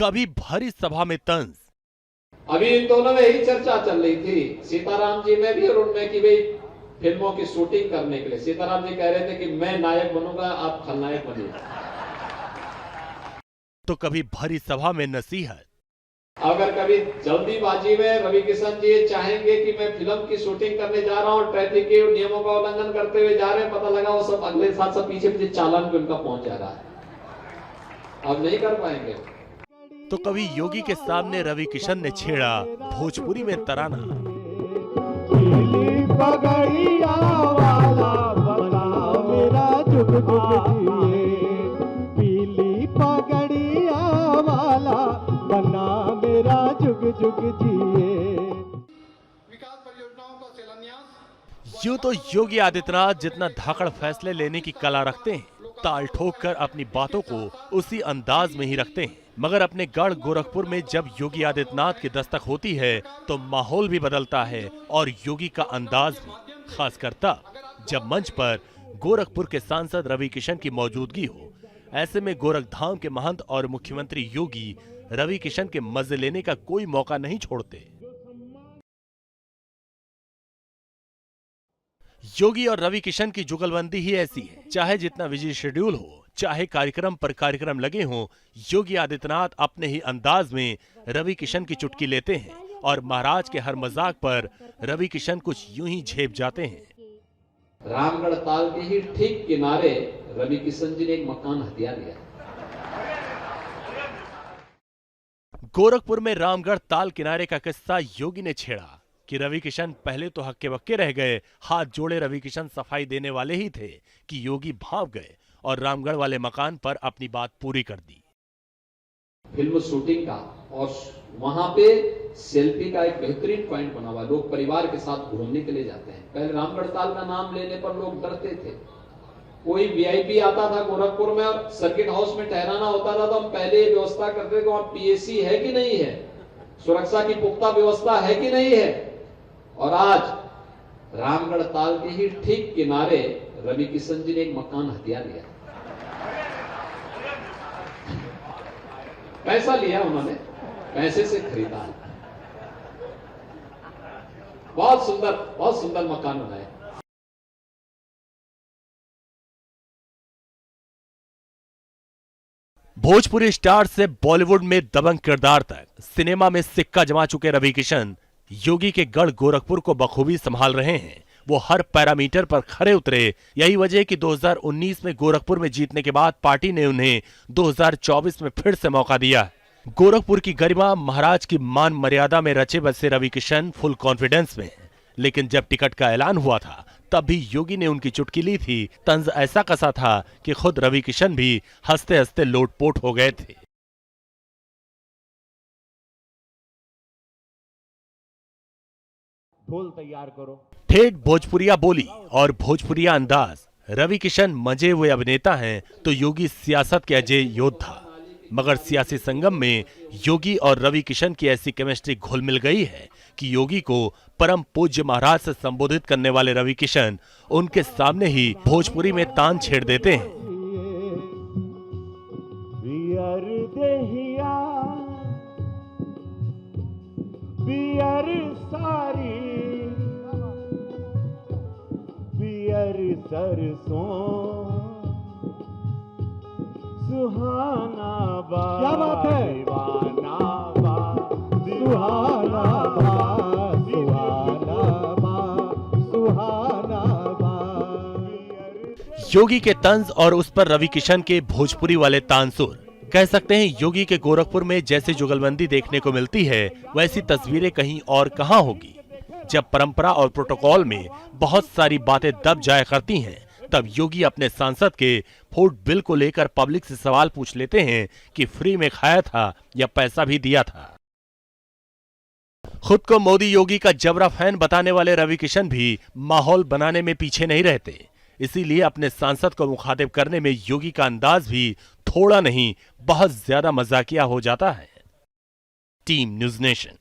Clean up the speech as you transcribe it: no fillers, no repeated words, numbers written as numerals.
कभी भरी सभा में तंज। अभी इन दोनों में यही चर्चा चल रही थी, सीताराम जी में भी और उनमें कि भाई फिल्मों की शूटिंग करने के लिए सीताराम जी कह रहे थे कि मैं नायक बनूंगा, आप खलनायक बनिए। तो कभी भरी सभा में नसीहत। अगर कभी जल्दीबाजी में रवि किशन जी चाहेंगे कि मैं फिल्म की शूटिंग करने जा रहा हूं, ट्रैफिक के नियमों का उल्लंघन करते हुए जा रहे हैं, पता लगा वो सब अगले साथ सब पीछे पीछे चालान भी उनका पहुंच जा रहा है, अब नहीं कर पाएंगे। तो कभी योगी के सामने रवि किशन ने छेड़ा भोजपुरी में तराना। पीली पगड़िया वाला बना मेरा जुग जुग जिए, पीली पगड़िया वाला बना मेरा जुग जुग जिए। विकास परियोजनाओं का शिलान्यास। यूं तो योगी आदित्यनाथ जितना धाकड़ फैसले लेने की कला रखते हैं, ताल ठोक कर अपनी बातों को उसी अंदाज में ही रखते हैं, मगर अपने गढ़ गोरखपुर में जब योगी आदित्यनाथ की दस्तक होती है तो माहौल भी बदलता है और योगी का अंदाज भी, खासकर तब जब मंच पर गोरखपुर के सांसद रवि किशन की मौजूदगी हो। ऐसे में गोरखधाम के महंत और मुख्यमंत्री योगी रवि किशन के मजे लेने का कोई मौका नहीं छोड़ते। योगी और रवि किशन की जुगलबंदी ही ऐसी है, चाहे जितना बिजी शेड्यूल हो, चाहे कार्यक्रम पर कार्यक्रम लगे हों, योगी आदित्यनाथ अपने ही अंदाज में रवि किशन की चुटकी लेते हैं और महाराज के हर मजाक पर रवि किशन कुछ यूं ही झेप जाते हैं। रामगढ़ ताल के ही ठीक किनारे रवि किशन जी ने एक मकान हथिया लिया। गोरखपुर में रामगढ़ ताल किनारे का किस्सा योगी ने छेड़ा कि रवि किशन पहले तो हक्के बक्के रह गए, हाथ जोड़े रवि किशन सफाई देने वाले ही थे कि योगी भाग गए और रामगढ़ वाले मकान पर अपनी बात पूरी कर दी। फिल्म शूटिंग का और वहां पे सेल्फी का एक बेहतरीन पॉइंट बना हुआ, लोग परिवार के साथ घूमने के लिए जाते हैं। पहले रामगढ़ ताल का नाम लेने पर लोग डरते थे, कोई वीआईपी आता था गोरखपुर में और सर्किट हाउस में ठहराना होता था तो हम पहले ये व्यवस्था करते थे वहां पीएसी है कि नहीं है, सुरक्षा की पुख्ता व्यवस्था है कि नहीं है। और आज रामगढ़ ताल के ही ठीक किनारे रवि किशन जी ने एक मकान हथिया लिया। पैसा लिया उन्होंने, पैसे से खरीदा है। बहुत सुंदर मकान बनाया। भोजपुरी स्टार से बॉलीवुड में दबंग किरदार तक सिनेमा में सिक्का जमा चुके रवि किशन योगी के गढ़ गोरखपुर को बखूबी संभाल रहे हैं। वो हर पैरामीटर पर खरे उतरे। यही वजह है कि 2019 में गोरखपुर में जीतने के बाद पार्टी ने उन्हें 2024 में फिर से मौका दिया। गोरखपुर की गरिमा, महाराज की मान मर्यादा में रचे बसे रवि किशन फुल कॉन्फिडेंस में हैं। लेकिन जब टिकट का ऐलान हुआ था तब भी योगी ने उनकी चुटकी ली थी। तंज ऐसा कसा था कि खुद रवि किशन भी हंसते हंसते लोटपोट हो गए थे। ढोल तैयार करो। ठेठ भोजपुरिया बोली और भोजपुरिया अंदाज। रवि किशन मजे हुए अभिनेता हैं तो योगी सियासत के अजय योद्धा। मगर सियासी संगम में योगी और रवि किशन की ऐसी केमिस्ट्री घुल मिल गई है कि योगी को परम पूज्य महाराज से संबोधित करने वाले रवि किशन उनके सामने ही भोजपुरी में तान छेड़ देते हैं। बियर देहिया बियर सारी बियर सरसों सुहाना बा, क्या बात है, दीवाना बा, सुहाना बा, सुहाना बा, सुहाना बा। योगी के तंज और उस पर रवि किशन के भोजपुरी वाले तानसुर। कह सकते हैं योगी के गोरखपुर में जैसी जुगलबंदी देखने को मिलती है वैसी तस्वीरें कहीं और कहां होगी। जब परंपरा और प्रोटोकॉल में बहुत सारी बातें दब जाया करती हैं तब योगी अपने सांसद के फूड बिल को लेकर पब्लिक से सवाल पूछ लेते हैं कि फ्री में खाया था या पैसा भी दिया था। खुद को मोदी योगी का जबरा फैन बताने वाले रवि किशन भी माहौल बनाने में पीछे नहीं रहते। इसीलिए अपने सांसद को मुखातिब करने में योगी का अंदाज भी थोड़ा नहीं बहुत ज्यादा मजाकिया हो जाता है। Team news nation.